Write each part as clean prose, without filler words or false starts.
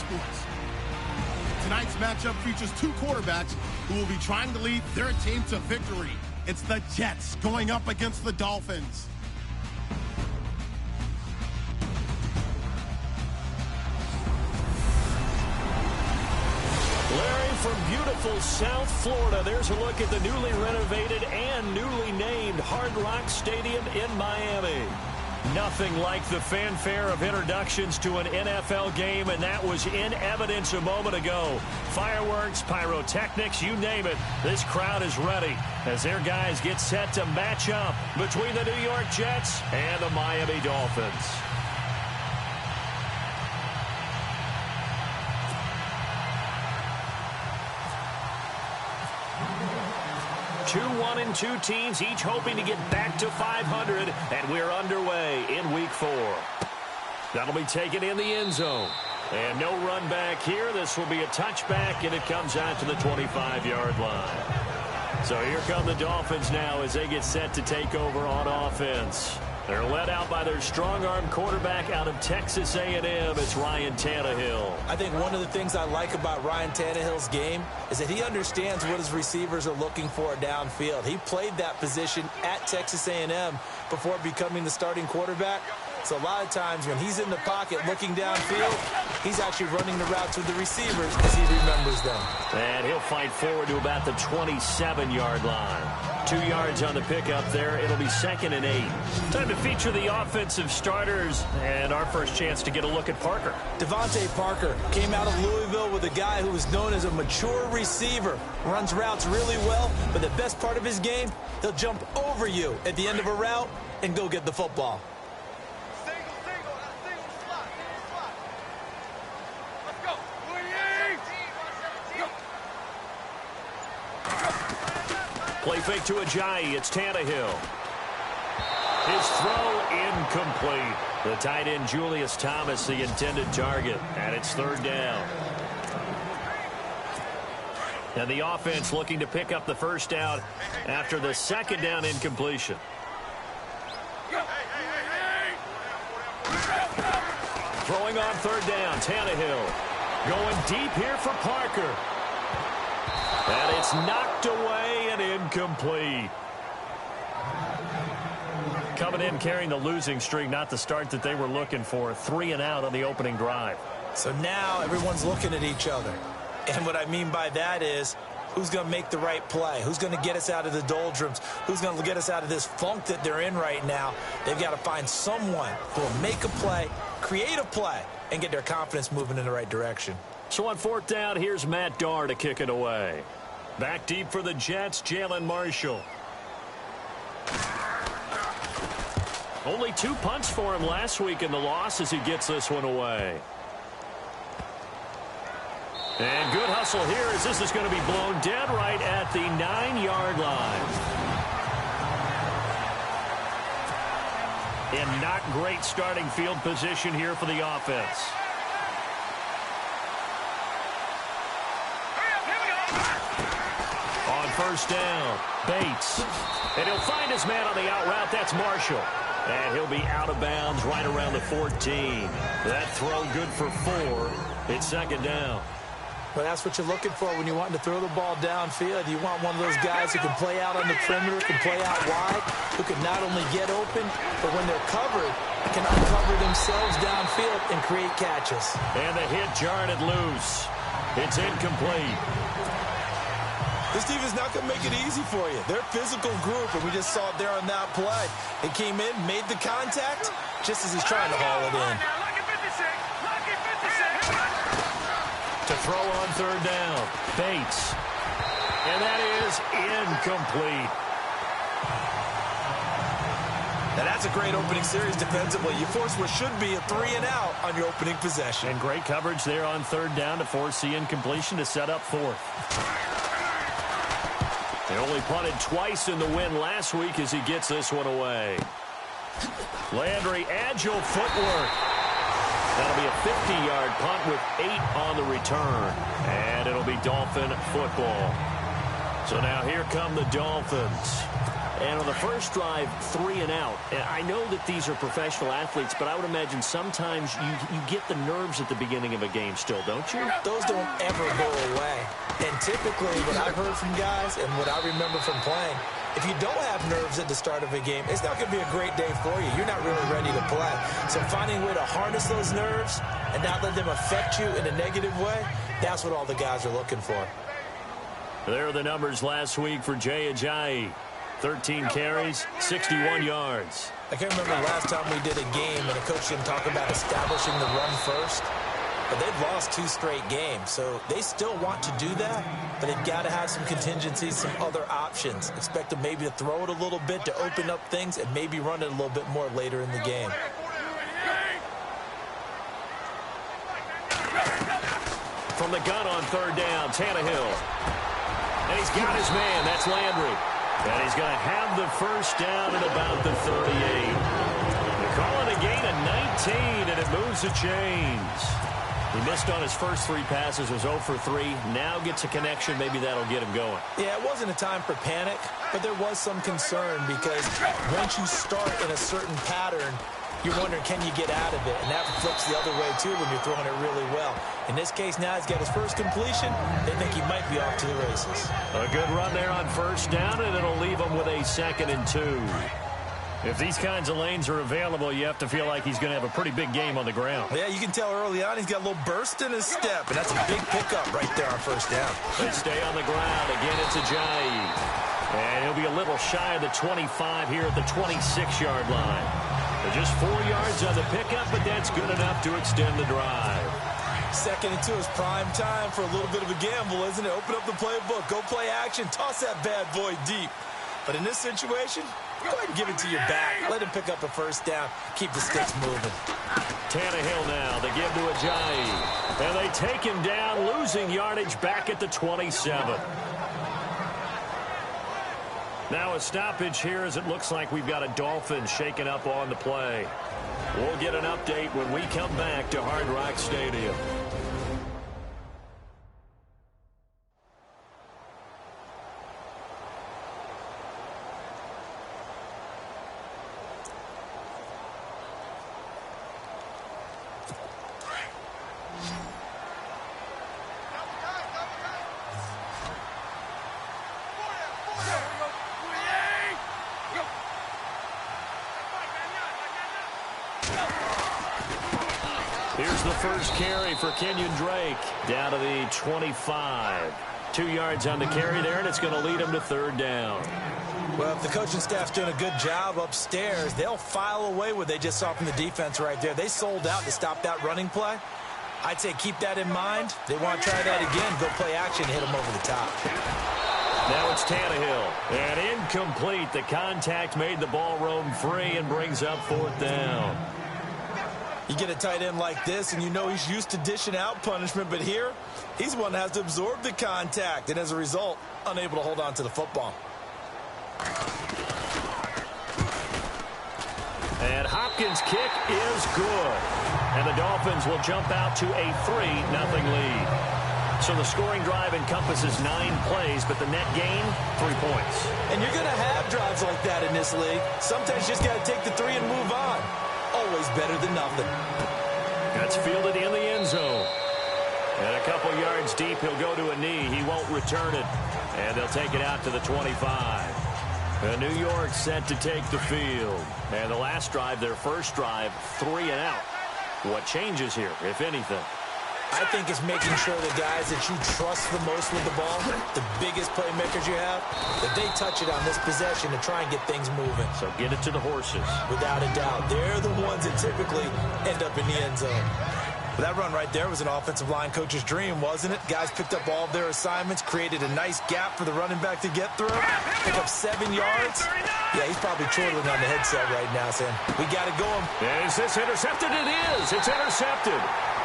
sports. Tonight's matchup features two quarterbacks who will be trying to lead their team to victory. It's the Jets going up against the Dolphins. Larry, from beautiful South Florida, there's a look at the newly renovated and newly named Hard Rock Stadium in Miami. Nothing like the fanfare of introductions to an NFL game, and that was in evidence a moment ago. Fireworks, pyrotechnics, you name it. This crowd is ready as their guys get set to match up between the New York Jets and the Miami Dolphins. 2-1-2 teams, each hoping to get back to 500, and we're underway in Week 4. That'll be taken in the end zone. And no run back here. This will be a touchback, and it comes out to the 25-yard line. So here come the Dolphins now as they get set to take over on offense. They're led out by their strong-arm quarterback out of Texas A&M. It's Ryan Tannehill. I think one of the things I like about Ryan Tannehill's game is that he understands what his receivers are looking for downfield. He played that position at Texas A&M before becoming the starting quarterback. So a lot of times when he's in the pocket looking downfield, he's actually running the routes with the receivers as he remembers them. And he'll fight forward to about the 27-yard line. 2 yards on the pickup there. It'll be 2nd and 8. Time to feature the offensive starters and our first chance to get a look at Parker. Devontae Parker came out of Louisville with a guy who is known as a mature receiver. Runs routes really well, but the best part of his game, he'll jump over you at the end of a route and go get the football. Play fake to Ajayi. It's Tannehill. His throw incomplete. The tight end Julius Thomas, the intended target, and it's 3rd down. And the offense looking to pick up the first down after the 2nd down incompletion. Throwing on 3rd down, Tannehill. Going deep here for Parker. And it's knocked away and incomplete. Coming in carrying the losing streak, not the start that they were looking for. 3 and out on the opening drive. So now everyone's looking at each other. And what I mean by that is, who's going to make the right play? Who's going to get us out of the doldrums? Who's going to get us out of this funk that they're in right now? They've got to find someone who will make a play, create a play, and get their confidence moving in the right direction. So on 4th down, here's Matt Darr to kick it away. Back deep for the Jets, Jalen Marshall. Only 2 punts for him last week in the loss as he gets this one away. And good hustle here as this is going to be blown dead right at the 9-yard line. And not great starting field position here for the offense. On 1st down, Bates. And he'll find his man on the out route. That's Marshall. And he'll be out of bounds right around the 14. That throw good for 4. It's 2nd down. Well, that's what you're looking for when you want to throw the ball downfield. You want one of those guys who can play out on the perimeter, can play out wide, who can not only get open, but when they're covered, can uncover themselves downfield and create catches. And the hit jarred it loose. It's incomplete. This team is not going to make it easy for you. They're a physical group, and we just saw it there on that play. It came in, made the contact, just as he's trying to haul it in. To throw on 3rd down, Bates. And that is incomplete. Now that's a great opening series defensively. You force what should be a 3 and out on your opening possession. And great coverage there on 3rd down to force the incompletion to set up 4th. They only punted twice in the win last week as he gets this one away. Landry, agile footwork. That'll be a 50-yard punt with 8 on the return. And it'll be Dolphin football. So now here come the Dolphins. And on the first drive, 3 and out. I know that these are professional athletes, but I would imagine sometimes you get the nerves at the beginning of a game still, don't you? Those don't ever go away. And typically what I've heard from guys and what I remember from playing, if you don't have nerves at the start of a game, it's not going to be a great day for you. You're not really ready to play. So finding a way to harness those nerves and not let them affect you in a negative way, that's what all the guys are looking for. There are the numbers last week for Jay Ajayi. 13 carries, 61 yards. I can't remember the last time we did a game and a coach didn't talk about establishing the run first. But they've lost 2 straight games, so they still want to do that, but they've got to have some contingencies, some other options. Expect them maybe to throw it a little bit to open up things and maybe run it a little bit more later in the game. From the gun on 3rd down, Tannehill. And he's got his man. That's Landry. And he's going to have the first down at about the 38. They call it a gain of 19, and it moves the chains. He missed on his first 3 passes, was 0 for 3. Now gets a connection. Maybe that'll get him going. Yeah, it wasn't a time for panic, but there was some concern because once you start in a certain pattern, you're wondering, can you get out of it? And that flips the other way, too, when you're throwing it really well. In this case, now he's got his first completion. They think he might be off to the races. A good run there on 1st down, and it'll leave him with a 2nd and 2. If these kinds of lanes are available, you have to feel like he's going to have a pretty big game on the ground. Yeah, you can tell early on he's got a little burst in his step, and that's a big pickup right there on 1st down. They stay on the ground. Again, it's Ajayi. And he'll be a little shy of the 25 here at the 26-yard line. Just 4 yards on the pickup, but that's good enough to extend the drive. 2nd and 2 is prime time for a little bit of a gamble, isn't it? Open up the playbook, go play action, toss that bad boy deep. But in this situation, go ahead and give it to your back. Let him pick up a 1st down. Keep the sticks moving. Tannehill now, they give to Ajayi. And they take him down, losing yardage back at the 27. Now a stoppage here as it looks like we've got a Dolphins shaking up on the play. We'll get an update when we come back to Hard Rock Stadium. Here's the first carry for Kenyon Drake down to the 25. 2 yards on the carry there, and it's going to lead him to 3rd down. Well, if the coaching staff's doing a good job upstairs, they'll file away what they just saw from the defense right there. They sold out to stop that running play. I'd say keep that in mind. They want to try that again, go play action, hit them over the top. Now it's Tannehill. And incomplete. The contact made the ball roam free and brings up 4th down. You get a tight end like this, and you know he's used to dishing out punishment, but here, he's the one that has to absorb the contact, and as a result, unable to hold on to the football. And Hopkins' kick is good. And the Dolphins will jump out to a 3-0 lead. So the scoring drive encompasses 9 plays, but the net gain, 3 points. And you're going to have drives like that in this league. Sometimes you just got to take the 3 and move on. Always better than nothing. That's fielded in the end zone. And a couple yards deep, he'll go to a knee. He won't return it. And they'll take it out to the 25. And New York set to take the field. And the last drive, their first drive, 3 and out. What changes here, if anything? I think it's making sure the guys that you trust the most with the ball, the biggest playmakers you have, that they touch it on this possession to try and get things moving. So get it to the horses. Without a doubt. They're the ones that typically end up in the end zone. But that run right there was an offensive line coach's dream, wasn't it? Guys picked up all of their assignments, created a nice gap for the running back to get through, pick up 7 yards. Yeah, he's probably chortling on the headset right now saying, we got to go him. Is this intercepted? It is. It's intercepted.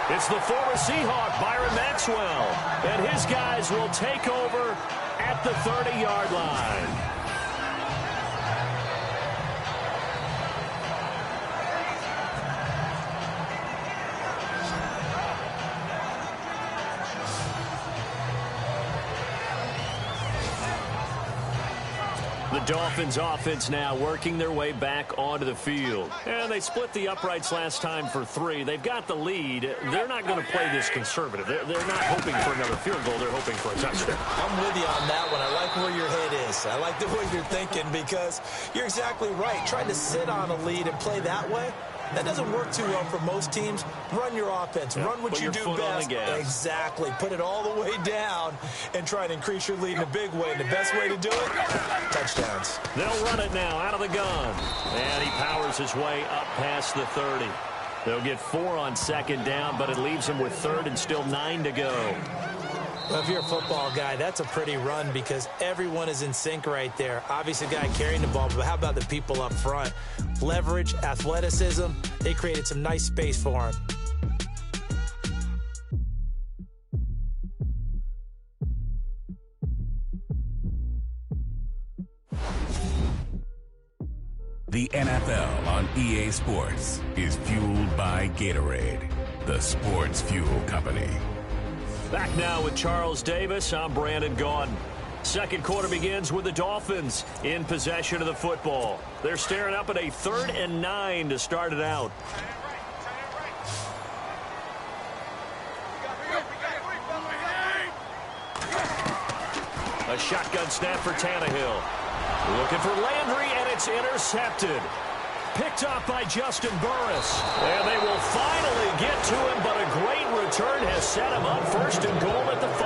It's the former Seahawk, Byron Maxwell. And his guys will take over at the 30-yard line. The Dolphins offense now working their way back onto the field. And they split the uprights last time for 3. They've got the lead. They're not going to play this conservative. They're not hoping for another field goal. They're hoping for a touchdown. I'm with you on that one. I like where your head is. I like the way you're thinking because you're exactly right. Trying to sit on a lead and play that way, that doesn't work too well for most teams. Run your offense. Run what you do best. Exactly. Put it all the way down and try to increase your lead in a big way. And the best way to do it, touchdowns. They'll run it now out of the gun. And he powers his way up past the 30. They'll get 4 on second down, but it leaves him with third and still 9 to go. Well, if you're a football guy, that's a pretty run because everyone is in sync right there. Obviously, the guy carrying the ball, but how about the people up front? Leverage, athleticism, they created some nice space for him. The NFL on EA Sports is fueled by Gatorade, the sports fuel company. Back now with Charles Davis. I'm Brandon Gaudin. Second quarter begins with the Dolphins in possession of the football. They're staring up at a 3rd and 9 to start it out. A shotgun snap for Tannehill. Looking for Landry, and it's intercepted. Picked off by Justin Burris. And they will finally get to him, but a great return has set him up 1st and goal at the 5.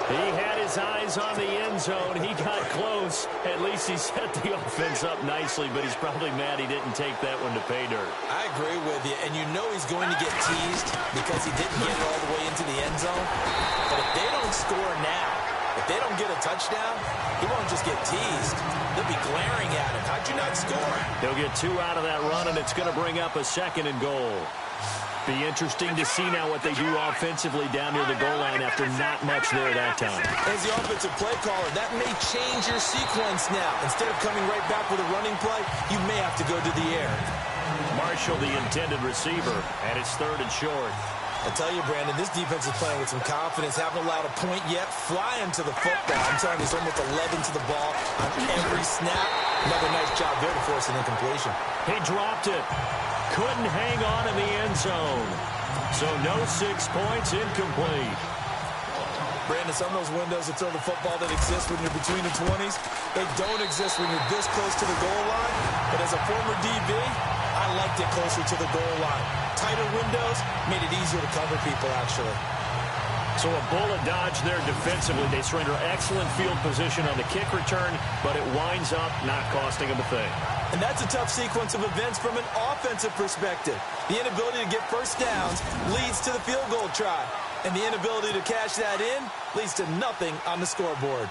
He had his eyes on the end zone. He got close. At least he set the offense up nicely, but he's probably mad he didn't take that one to pay dirt. I agree with you, and you know he's going to get teased because he didn't get it all the way into the end zone. But if they don't score now, if they don't get a touchdown, he won't just get teased. They'll be glaring at him. How'd you not score? He'll get 2 out of that run, and it's going to bring up a 2nd and goal. Be interesting to see now what they do offensively down near the goal line after not much there that time. As the offensive play caller, that may change your sequence now. Instead of coming right back with a running play, you may have to go to the air. Marshall, the intended receiver, and it's 3rd and short. I tell you, Brandon, this defense is playing with some confidence. Haven't allowed a point yet. Flying to the football. I'm telling you, there's almost 11 to the ball on every snap. Another nice job there to force an incompletion. He dropped it. Couldn't hang on in the end zone. So no 6 points, incomplete. Brandon, some of those windows to throw the football that exist when you're between the 20s, they don't exist when you're this close to the goal line. But as a former DB, I liked it closer to the goal line. Tighter windows made it easier to cover people, actually. So a bullet dodge there defensively. They surrender excellent field position on the kick return, but it winds up not costing them a thing. And that's a tough sequence of events from an offensive perspective. The inability to get first downs leads to the field goal try. And the inability to cash that in leads to nothing on the scoreboard.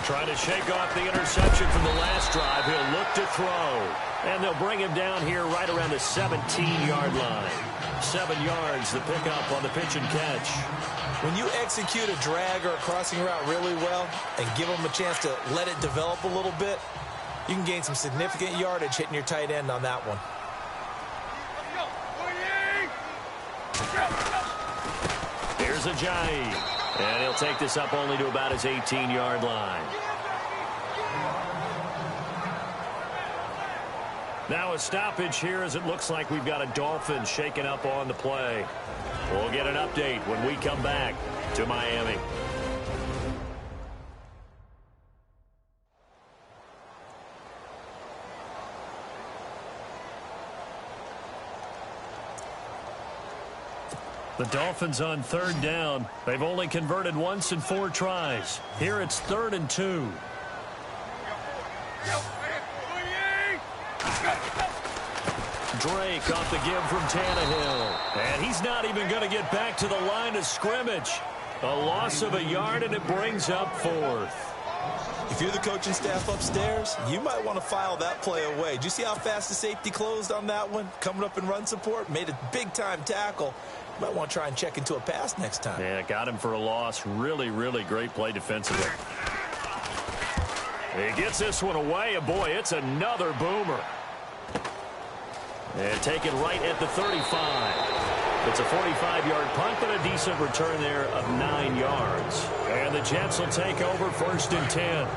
Trying to shake off the interception from the last drive. He'll look to throw. And they'll bring him down here right around the 17-yard line. 7 yards, the pickup on the pitch and catch. When you execute a drag or a crossing route really well and give them a chance to let it develop a little bit, you can gain some significant yardage hitting your tight end on that one. Here's Ajayi. And he'll take this up only to about his 18-yard line. Now a stoppage here as it looks like we've got a Dolphins shaking up on the play. We'll get an update when we come back to Miami. The Dolphins on 3rd down. They've only converted once in 4 tries. Here it's 3rd and 2. Drake off the give from Tannehill. And he's not even going to get back to the line of scrimmage. A loss of a yard, and it brings up 4th. If you're the coaching staff upstairs, you might want to file that play away. Did you see how fast the safety closed on that one? Coming up in run support, made a big-time tackle. You might want to try and check into a pass next time. Yeah, got him for a loss. Really, really great play defensively. He gets this one away, and boy, it's another boomer. And taken right at the 35. It's a 45-yard punt, but a decent return there of 9 yards. And the Jets will take over 1st and 10.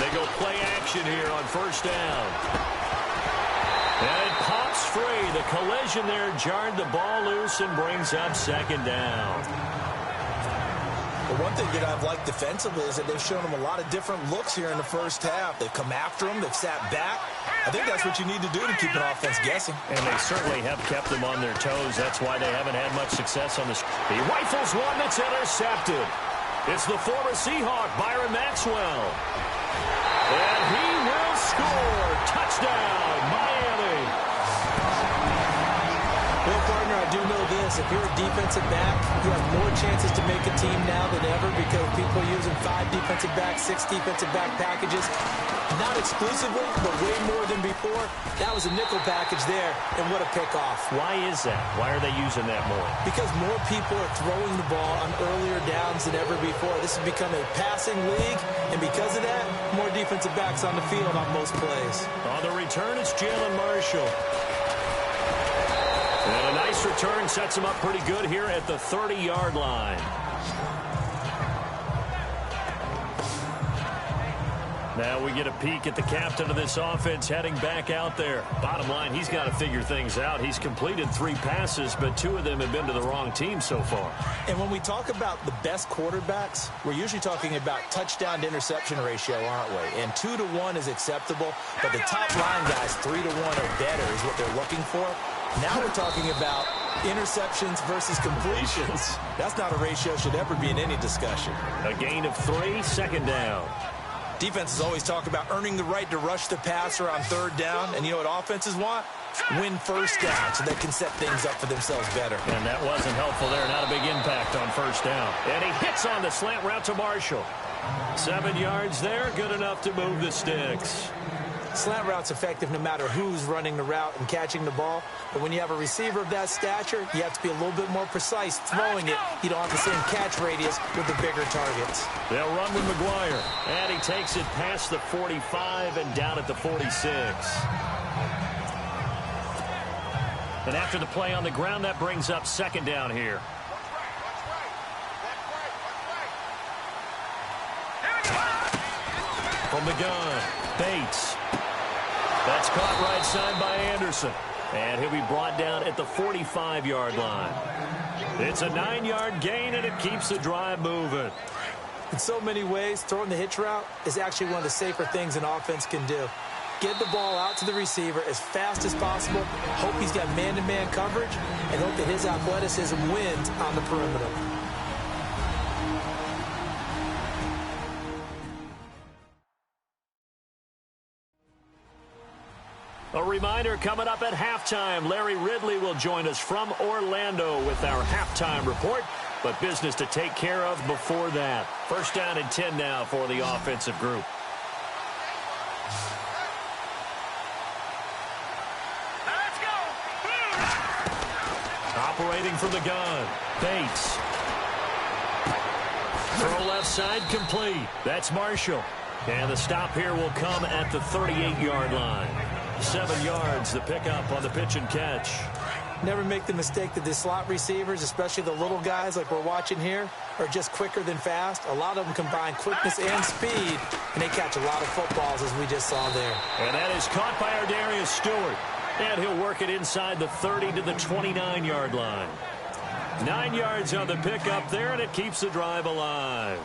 They go play action here on 1st down. And it pops free. The collision there jarred the ball loose and brings up 2nd down. Well, one thing that I've liked defensively is that they've shown them a lot of different looks here in the first half. They've come after them. They've sat back. I think that's what you need to do to keep an offense guessing. And they certainly have kept them on their toes. That's why they haven't had much success on this. He rifles one that's intercepted. It's the former Seahawk, Byron Maxwell. And he will score. Touchdown, Miami. Well, partner, I do know this. If you're a defensive back, you have more chances to make a team now than ever because people are using 5 defensive backs, 6 defensive back packages. Not exclusively, but way more than before. That was a nickel package there, and what a pickoff. Why is that? Why are they using that more? Because more people are throwing the ball on earlier downs than ever before. This has become a passing league, and because of that, more defensive backs on the field on most plays. On the return, it's Jalen Marshall. And a nice return sets him up pretty good here at the 30-yard line. Now we get a peek at the captain of this offense heading back out there. Bottom line, he's got to figure things out. He's completed 3 passes, but 2 of them have been to the wrong team so far. And when we talk about the best quarterbacks, we're usually talking about touchdown to interception ratio, aren't we? And 2 to 1 is acceptable, but the top line guys, 3 to 1 or better is what they're looking for. Now we're talking about interceptions versus completions. That's not a ratio should ever be in any discussion. A gain of 3, 2nd down. Defenses always talk about earning the right to rush the passer on 3rd down. And you know what offenses want? Win 1st down so they can set things up for themselves better. And that wasn't helpful there. Not a big impact on 1st down. And he hits on the slant route to Marshall. 7 yards there. Good enough to move the sticks. Slant route's effective no matter who's running the route and catching the ball. But when you have a receiver of that stature, you have to be a little bit more precise throwing it. You don't have the same catch radius with the bigger targets. They'll run with McGuire. And he takes it past the 45 and down at the 46. And after the play on the ground, that brings up 2nd down here. From the gun, Bates. That's caught right side by Anderson. And he'll be brought down at the 45-yard line. It's a 9-yard gain, and it keeps the drive moving. In so many ways, throwing the hitch route is actually one of the safer things an offense can do. Get the ball out to the receiver as fast as possible, hope he's got man-to-man coverage, and hope that his athleticism wins on the perimeter. A reminder coming up at halftime. Larry Ridley will join us from Orlando with our halftime report. But business to take care of before that. 1st down and 10 now for the offensive group. Let's go. Operating from the gun. Bates. Throw left side complete. That's Marshall. And the stop here will come at the 38-yard line. 7 yards, the pickup on the pitch and catch. Never make the mistake that the slot receivers, especially the little guys like we're watching here, are just quicker than fast. A lot of them combine quickness and speed, and they catch a lot of footballs, as we just saw there. And that is caught by Ardarius Stewart. And he'll work it inside the 30 to the 29-yard line. 9 yards on the pickup there, and it keeps the drive alive.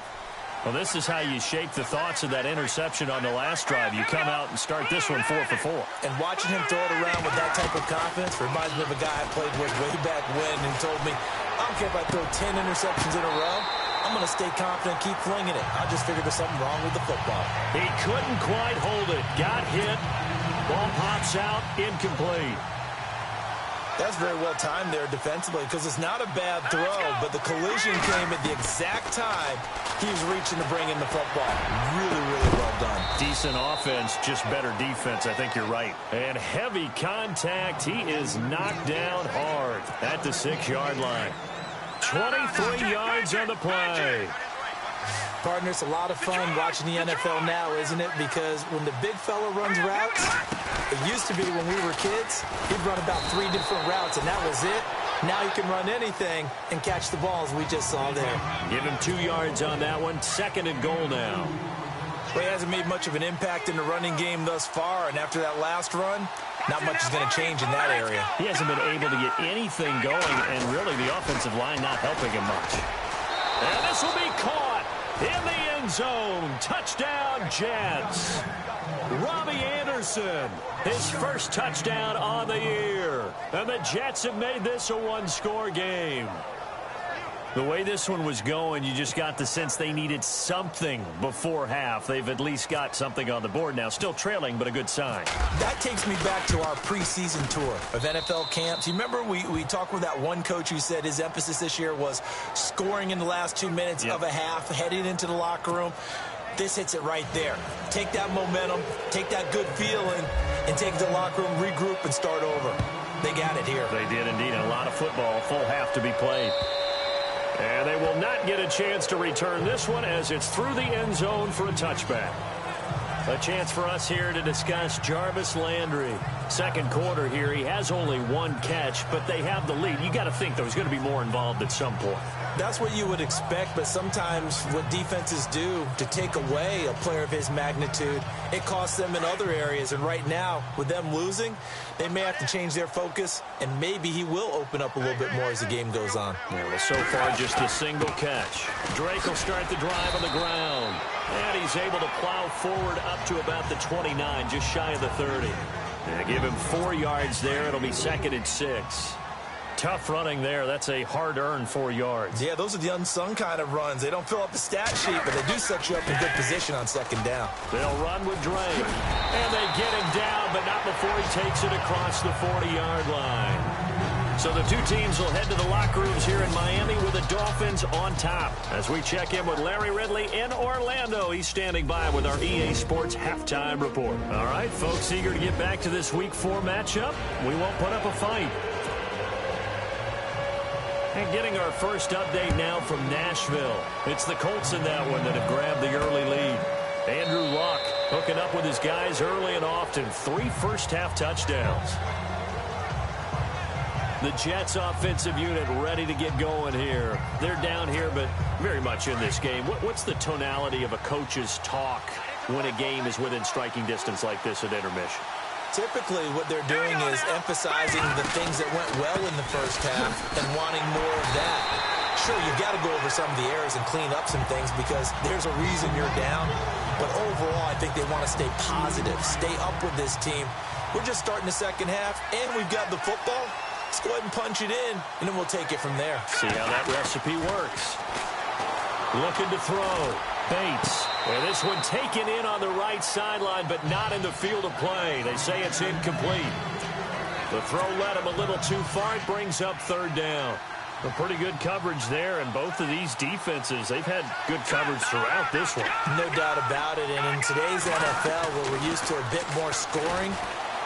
Well, this is how you shape the thoughts of that interception on the last drive. You come out and start this one 4 for 4. And watching him throw it around with that type of confidence reminds me of a guy I played with way back when who told me, I don't care if I throw 10 interceptions in a row. I'm going to stay confident, keep flinging it. I just figured there's something wrong with the football. He couldn't quite hold it. Got hit. Ball pops out. Incomplete. That's very well timed there defensively because it's not a bad throw, but the collision came at the exact time he was reaching to bring in the football. Really, really well done. Decent offense, just better defense. I think you're right. And heavy contact. He is knocked down hard at the 6-yard line. 23 yards on the play. Partner, it's a lot of fun watching the NFL now, isn't it? Because when the big fella runs routes, it used to be when we were kids, he'd run about 3 different routes, and that was it. Now he can run anything and catch the balls we just saw there. Give him 2 yards on that one. 2nd and goal now. Well, he hasn't made much of an impact in the running game thus far, and after that last run, not much is going to change in that area. He hasn't been able to get anything going, and really the offensive line not helping him much. And this will be caught in the end zone. Touchdown, Jets. Robbie Anderson, his first touchdown on the year. And the Jets have made this a 1-score game. The way this one was going, you just got the sense they needed something before half. They've at least got something on the board now. Still trailing, but a good sign. That takes me back to our preseason tour of NFL camps. You remember we talked with that one coach who said his emphasis this year was scoring in the last 2 minutes of a half, heading into the locker room. This hits it right there. Take that momentum, take that good feeling, and take it to the locker room, regroup, and start over. They got it here. They did indeed. A lot of football, full half to be played. And they will not get a chance to return this one as it's through the end zone for a touchback. A chance for us here to discuss Jarvis Landry. 2nd quarter here. He has only 1 catch, but they have the lead. You got to think, though, he's going to be more involved at some point. That's what you would expect, but sometimes what defenses do to take away a player of his magnitude, it costs them in other areas. And right now, with them losing, they may have to change their focus, and maybe he will open up a little bit more as the game goes on. Yeah, well, so far, just a single catch. Drake will start the drive on the ground. And he's able to plow forward up to about the 29, just shy of the 30. And give him 4 yards there. It'll be 2nd and 6. Tough running there. That's a hard-earned 4 yards. Yeah, those are the unsung kind of runs. They don't fill up the stat sheet, but they do set you up in good position on 2nd down. They'll run with Drake. And they get him down, but not before he takes it across the 40-yard line. So the 2 teams will head to the locker rooms here in Miami with the Dolphins on top. As we check in with Larry Ridley in Orlando, he's standing by with our EA Sports halftime report. All right, folks, eager to get back to this Week 4 matchup. We won't put up a fight. And getting our first update now from Nashville. It's the Colts in that one that have grabbed the early lead. Andrew Luck hooking up with his guys early and often. 3 first-half touchdowns. The Jets offensive unit ready to get going here. They're down here, but very much in this game. What's the tonality of a coach's talk when a game is within striking distance like this at intermission? Typically, what they're doing is emphasizing the things that went well in the first half and wanting more of that. Sure, you've got to go over some of the errors and clean up some things because there's a reason you're down. But overall, I think they want to stay positive, stay up with this team. We're just starting the second half, and we've got the football. Let's go ahead and punch it in, and then we'll take it from there. See how that recipe works. Looking to throw. Bates. And this one taken in on the right sideline, but not in the field of play. They say it's incomplete. The throw led him a little too far. It brings up 3rd down. A pretty good coverage there, and both of these defenses, they've had good coverage throughout this one. No doubt about it, and in today's NFL, where we're used to a bit more scoring,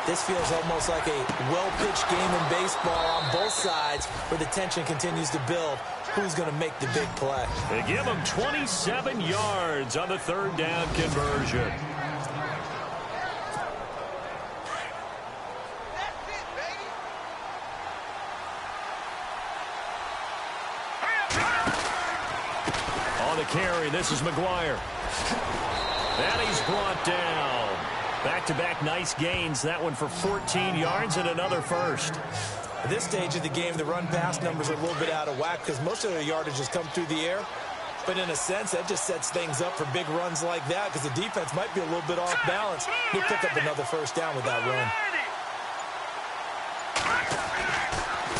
this feels almost like a well-pitched game in baseball on both sides where the tension continues to build. Who's going to make the big play? They give him 27 yards on the 3rd down conversion. On the carry, this is McGuire. And he's brought down. Back-to-back nice gains. That one for 14 yards and another first. At this stage of the game, the run-pass numbers are a little bit out of whack because most of their yardage has come through the air. But in a sense, that just sets things up for big runs like that because the defense might be a little bit off balance. He'll pick up another first down with that run.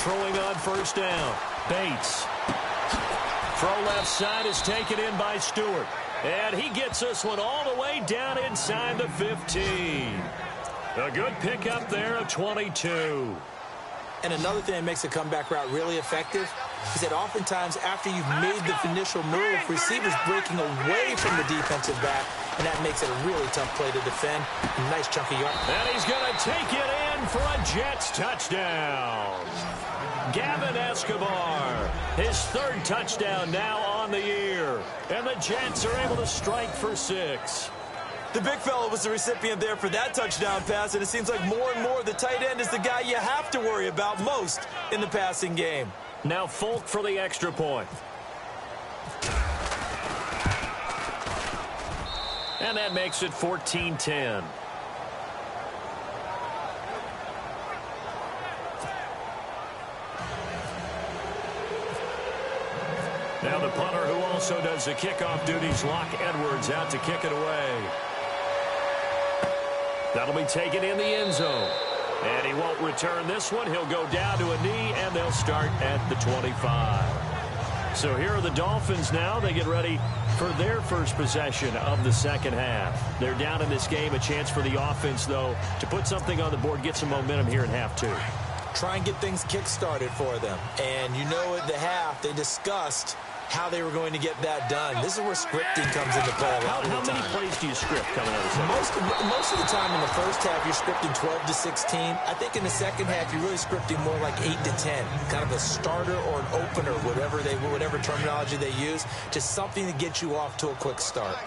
Throwing on 1st down. Bates. Throw left side is taken in by Stewart. And he gets this one all the way down inside the 15. A good pickup there of 22. And another thing that makes a comeback route really effective is that oftentimes after you've made the initial move, receivers breaking away from the defensive back, and that makes it a really tough play to defend. A nice chunky yard. And he's going to take it in for a Jets touchdown. Gavin Escobar, his 3rd touchdown now on on the year. And the Jets are able to strike for 6. The big fella was the recipient there for that touchdown pass, and it seems like more and more the tight end is the guy you have to worry about most in the passing game. Now Folk for the extra point. And that makes it 14-10. Now the punter, who also does the kickoff duties, Locke Edwards, out to kick it away. That'll be taken in the end zone. And he won't return this one. He'll go down to a knee, and they'll start at the 25. So here are the Dolphins now. They get ready for their first possession of the second half. They're down in this game. A chance for the offense, though, to put something on the board, get some momentum here in half 2. Try and get things kick-started for them. And you know at the half, they discussed how they were going to get that done. This is where scripting comes into play a lot of the time. How many plays do you script coming out of the second? Most of the time in the first half, you're scripting 12 to 16. I think in the second half, you're really scripting more like 8 to 10. Kind of a starter or an opener, whatever terminology they use, just something to get you off to a quick start.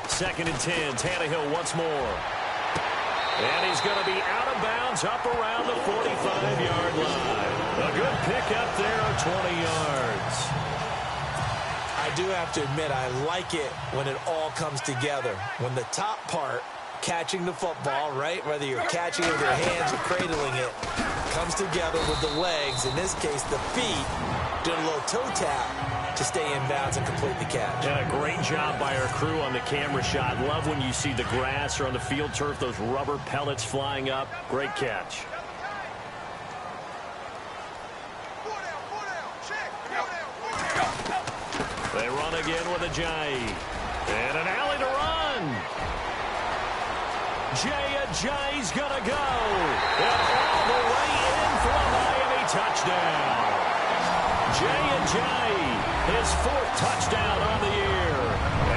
Second and 10. Tannehill once more. And he's going to be out of bounds up around the 45-yard line. A good pickup there of 20 yards. I do have to admit, I like it when it all comes together. When the top part, catching the football, right, whether you're catching it with your hands or cradling it, comes together with the legs, in this case the feet, doing a little toe tap to stay in bounds and complete the catch. And a great job by our crew on the camera shot. Love when you see the grass or on the field turf, those rubber pellets flying up. Great catch. They run again with Ajayi. And an alley to run. Ajayi's going to go. And all the way in for a Miami touchdown. Ajayi. His 4th touchdown on the year.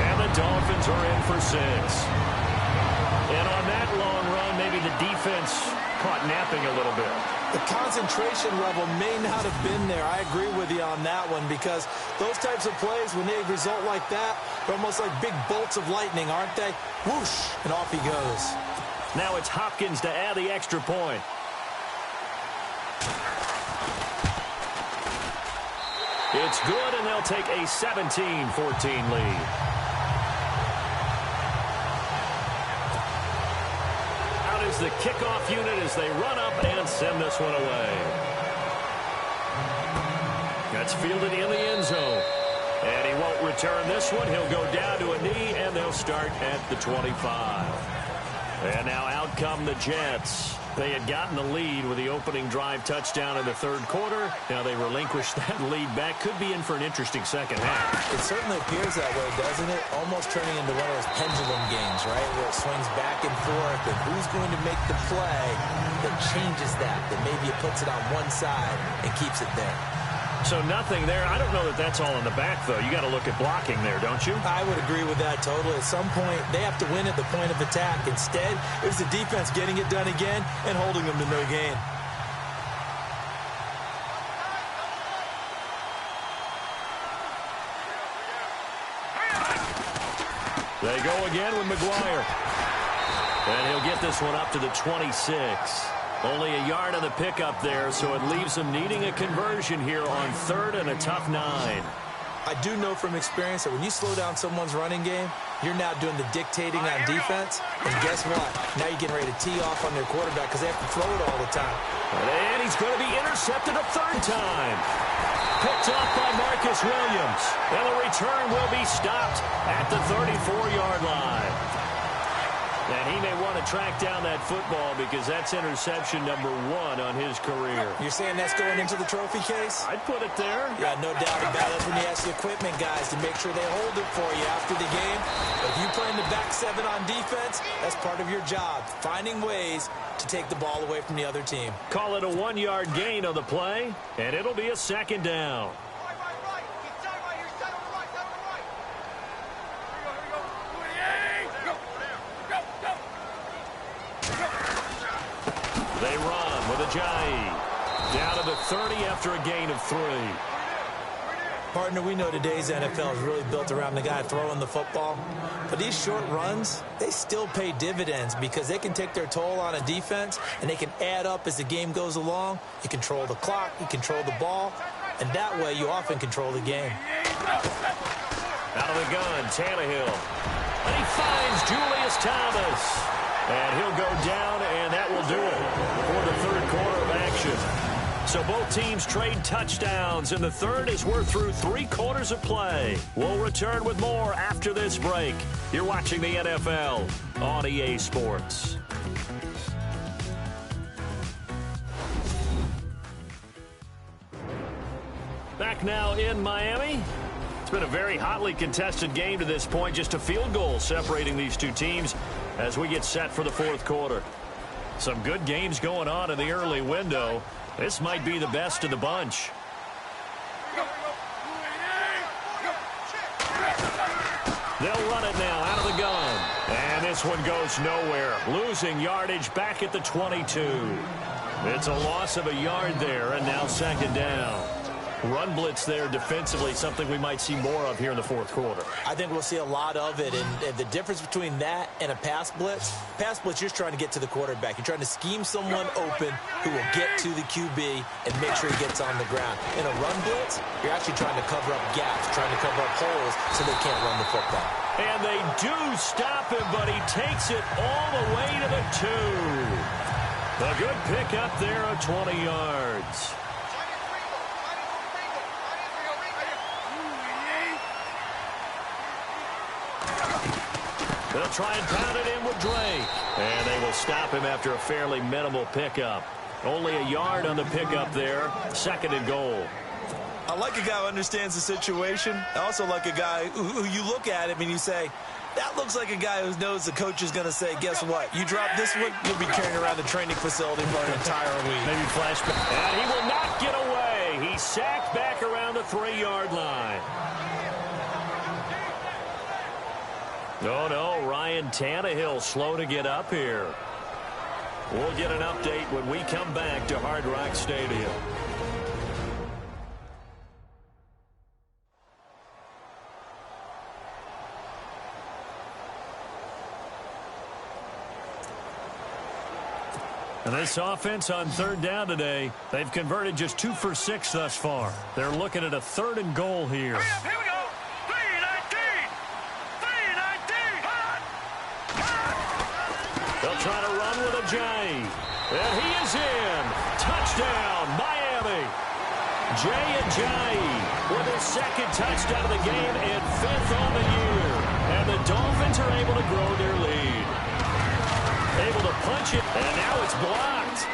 And the Dolphins are in for 6. And on that long run, maybe the defense caught napping a little bit. The concentration level may not have been there. I agree with you on that one, because those types of plays, when they result like that, they're almost like big bolts of lightning, aren't they? Whoosh, and off he goes. Now it's Hopkins to add the extra point. It's good, and they'll take a 17-14 lead. Out is the kickoff unit as they run up and send this one away. That's fielded in the end zone. And he won't return this one. He'll go down to a knee, and they'll start at the 25. And now out come the Jets. They had gotten the lead with the opening drive touchdown in the third quarter. Now they relinquished that lead back. Could be in for an interesting second half. It certainly appears that way, doesn't it? Almost turning into one of those pendulum games, right? Where it swings back and forth, and who's going to make the play that changes that maybe it puts it on one side and keeps it there. So nothing there. I don't know that that's all in the back, though. You got to look at blocking there, don't you? I would agree with that totally. At some point, they have to win at the point of attack. Instead, it was the defense getting it done again and holding them to no gain. They go again with McGuire. And he'll get this one up to the 26. Only a yard of the pickup there, so it leaves them needing a conversion here on 3rd and a tough 9. I do know from experience that when you slow down someone's running game, you're now doing the dictating on defense. And guess what? Now you're getting ready to tee off on their quarterback because they have to throw it all the time. And he's going to be intercepted a 3rd time. Picked off by Marcus Williams. And the return will be stopped at the 34-yard line. And he may want to track down that football because that's interception number 1 on his career. You're saying that's going into the trophy case? I'd put it there. Yeah, no doubt about it. That's when you ask the equipment guys to make sure they hold it for you after the game. But if you play in the back 7 on defense, that's part of your job, finding ways to take the ball away from the other team. Call it a 1-yard gain on the play, and it'll be a 2nd down. Ajayi. Down to the 30 after a gain of 3. Partner, we know today's NFL is really built around the guy throwing the football. But these short runs, they still pay dividends because they can take their toll on a defense, and they can add up as the game goes along. You control the clock, you control the ball, and that way you often control the game. Out of the gun, Tannehill. And he finds Julius Thomas. And he'll go down, and that will do it for the third quarter of action. So both teams trade touchdowns in the third as we're through 3 quarters of play. We'll return with more after this break. You're watching the NFL on EA Sports. Back now in Miami. It's been a very hotly contested game to this point. Just a field goal separating these two teams as we get set for the fourth quarter. Some good games going on in the early window. This might be the best of the bunch. They'll run it now out of the gun. And this one goes nowhere. Losing yardage back at the 22. It's a loss of a yard there, and now second down. Run blitz there defensively, something we might see more of here in the fourth quarter. I think we'll see a lot of it, and the difference between that and a pass blitz, you're just trying to get to the quarterback. You're trying to scheme someone open who will get to the QB and make sure he gets on the ground. In a run blitz, you're actually trying to cover up gaps, trying to cover up holes so they can't run the football. And they do stop him, but he takes it all the way to the 2. A good pickup there of 20 yards. They'll try and pound it in with Drake. And they will stop him after a fairly minimal pickup. Only a yard on the pickup there. Second and goal. I like a guy who understands the situation. I also like a guy who you look at him and you say, that looks like a guy who knows the coach is going to say, guess what? You drop this one, you'll be carrying around the training facility for an entire week. Maybe flashback. And he will not get away. He's sacked back around the 3-yard line. No, Ryan Tannehill slow to get up here. We'll get an update when we come back to Hard Rock Stadium. And this offense on third down today, they've converted just 2 for 6 thus far. They're looking at a 3rd and goal here. Here we go. 3-19. They'll try to run with Ajayi. And he is in. Touchdown, Miami. Ajayi with his 2nd touchdown of the game and 5th on the year. And the Dolphins are able to grow their lead. Able to punch it, and now it's blocked.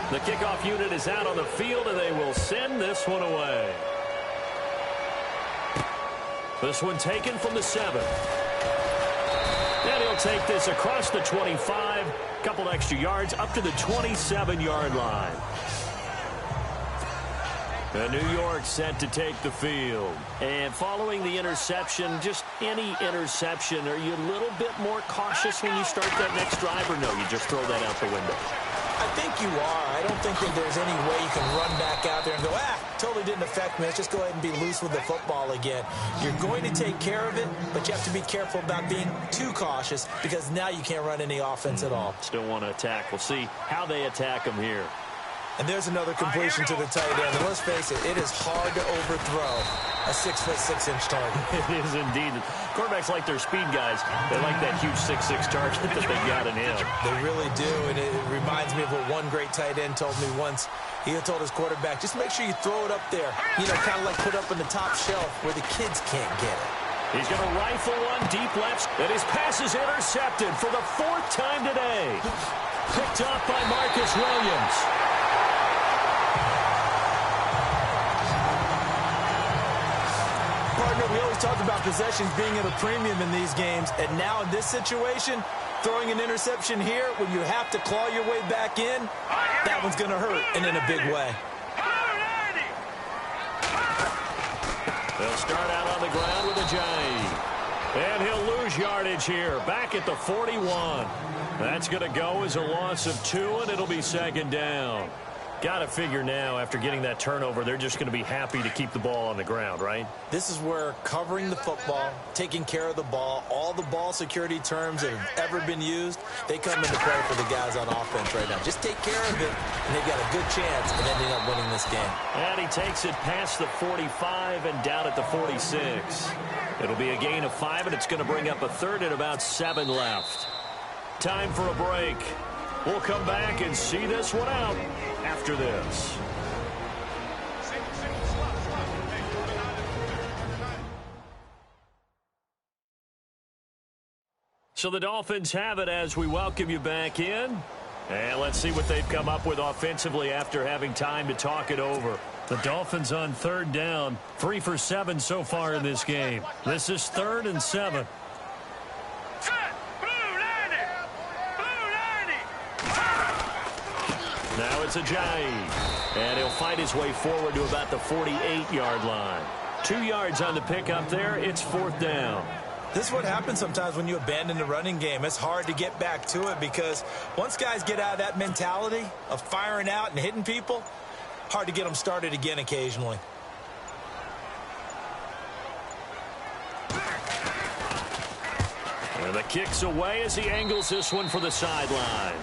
The kickoff unit is out on the field, and they will send this one away. This one taken from the 7. And he'll take this across the 25, couple extra yards, up to the 27-yard line. And New York set to take the field. And following the interception, just any interception, are you a little bit more cautious when you start that next drive, or no, you just throw that out the window? I think you are. I don't think that there's any way you can run back out there and go, totally didn't affect me. Let's just go ahead and be loose with the football again. You're going to take care of it, but you have to be careful about being too cautious because now you can't run any offense at all. Still want to attack. We'll see how they attack them here. And there's another completion to the tight end. And let's face it, it is hard to overthrow a 6'6" target. It is indeed. Quarterbacks like their speed guys. They like that huge 6'6" target that they got in him. They really do, and it reminds me of what one great tight end told me once. He had told his quarterback, just make sure you throw it up there. You know, kind of like put up on the top shelf where the kids can't get it. He's going to rifle one deep left, and his pass is intercepted for the 4th time today. Picked off by Marcus Williams. Partner, we always talk about possessions being at a premium in these games, and now in this situation, throwing an interception here when you have to claw your way back in, that one's going to hurt, and in a big way. They'll start out on the ground with a J. And he'll lose yardage here, back at the 41. That's going to go as a loss of 2, and it'll be second down. Got to figure now, after getting that turnover, they're just going to be happy to keep the ball on the ground, right? This is where covering the football, taking care of the ball, all the ball security terms that have ever been used, they come into play for the guys on offense right now. Just take care of it, and they've got a good chance of ending up winning this game. And he takes it past the 45 and down at the 46. It'll be a gain of 5, and it's going to bring up a third and about 7 left. Time for a break. We'll come back and see this one out after this. So the Dolphins have it as we welcome you back in. And let's see what they've come up with offensively after having time to talk it over. The Dolphins on third down, 3 for 7 so far in this game. This is 3rd and 7. Now it's a J. And he'll fight his way forward to about the 48-yard line. 2 yards on the pickup there. It's 4th down. This is what happens sometimes when you abandon the running game. It's hard to get back to it because once guys get out of that mentality of firing out and hitting people, hard to get them started again occasionally. And the kick's away as he angles this one for the sideline.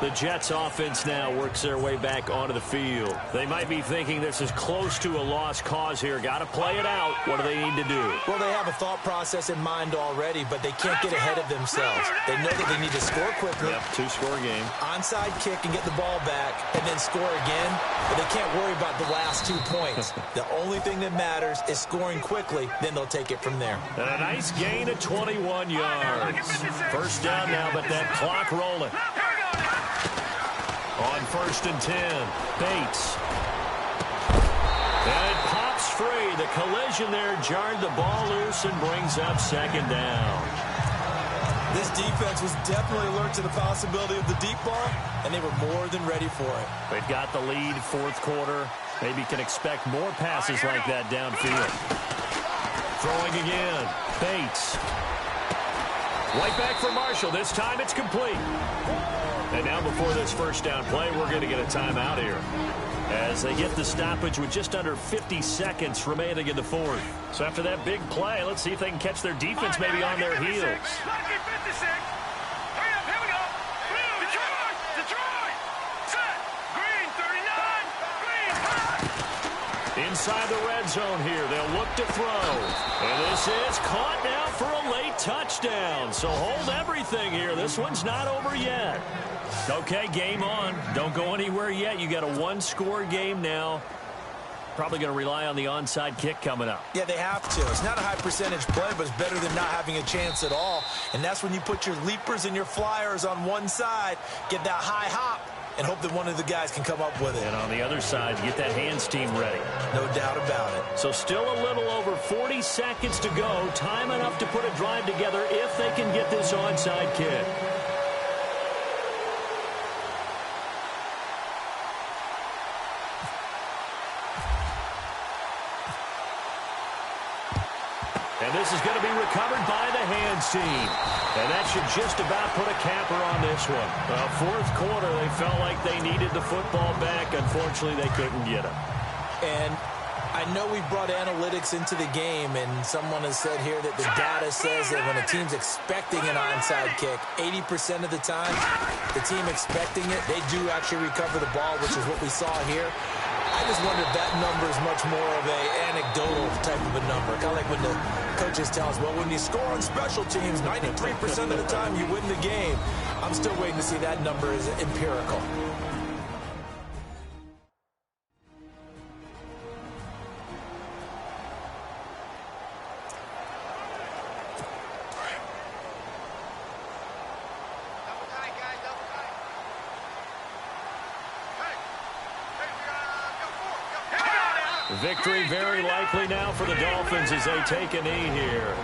The Jets offense now works their way back onto the field. They might be thinking this is close to a lost cause here. Got to play it out. What do they need to do? Well, they have a thought process in mind already, but they can't get ahead of themselves. They know that they need to score quickly. Yep, 2-score game. Onside kick and get the ball back and then score again. But they can't worry about the last 2 points. The only thing that matters is scoring quickly. Then they'll take it from there. And a nice gain of 21 yards. First down now, but that clock rolling. On 1st and 10, Bates. And it pops free. The collision there jarred the ball loose and brings up second down. This defense was definitely alert to the possibility of the deep ball, and they were more than ready for it. They've got the lead, 4th quarter. Maybe can expect more passes like that downfield. Throwing again, Bates. Right back for Marshall. This time it's complete. And now before this first down play, we're going to get a timeout here as they get the stoppage with just under 50 seconds remaining in the 4th. So after that big play, let's see if they can catch their defense maybe on their heels. Inside the red zone here, they'll look to throw. And this is caught now for a late touchdown. So hold everything here. This one's not over yet. Okay, game on. Don't go anywhere yet. You got a 1-score game now. Probably going to rely on the onside kick coming up. Yeah, they have to. It's not a high percentage play, but it's better than not having a chance at all. And that's when you put your leapers and your flyers on one side, get that high hop, and hope that one of the guys can come up with it. And on the other side, get that hands team ready. No doubt about it. So still a little over 40 seconds to go. Time enough to put a drive together if they can get this onside kick. And this is going to be recovered by the hands team. And that should just about put a capper on this one. 4th quarter, they felt like they needed the football back. Unfortunately, they couldn't get it. And I know we brought analytics into the game, and someone has said here that the data says that when a team's expecting an onside kick, 80% of the time, the team expecting it, they do actually recover the ball, which is what we saw here. I just wonder if that number is much more of an anecdotal type of a number. Kind of like when the coaches tell us, well, when you score on special teams, 93% of the time you win the game. I'm still waiting to see that number is empirical. Victory very likely now for the Dolphins as they take a knee here.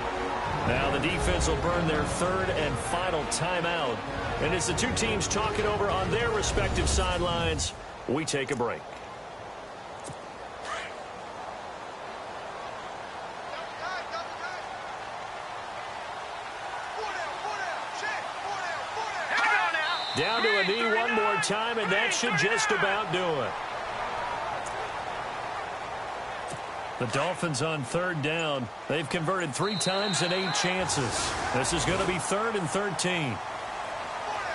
Now the defense will burn their 3rd and final timeout. And as the two teams talk it over on their respective sidelines, We take a break. Down to a knee one more time, and that should just about do it. The Dolphins on third down. They've converted 3 times in 8 chances. This is going to be 3rd and 13.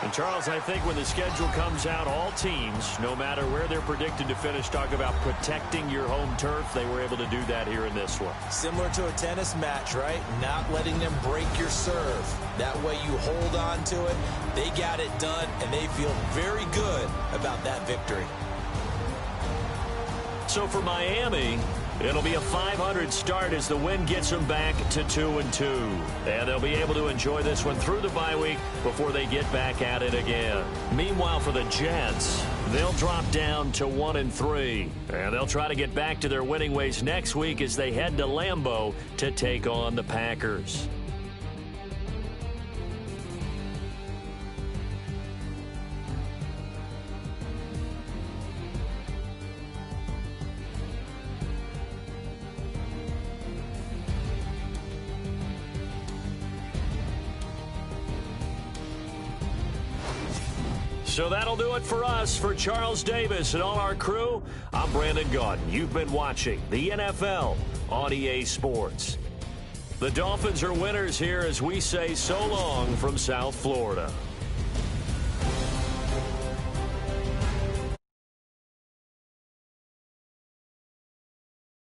And, Charles, I think when the schedule comes out, all teams, no matter where they're predicted to finish, talk about protecting your home turf. They were able to do that here in this one. Similar to a tennis match, right? Not letting them break your serve. That way you hold on to it. They got it done, and they feel very good about that victory. So for Miami, it'll be a 500 start as the win gets them back to 2-2. And they'll be able to enjoy this one through the bye week before they get back at it again. Meanwhile, for the Jets, they'll drop down to 1-3. And they'll try to get back to their winning ways next week as they head to Lambeau to take on the Packers. So that'll do it for us. For Charles Davis and all our crew, I'm Brandon Gaudin. You've been watching the NFL on EA Sports. The Dolphins are winners here as we say so long from South Florida.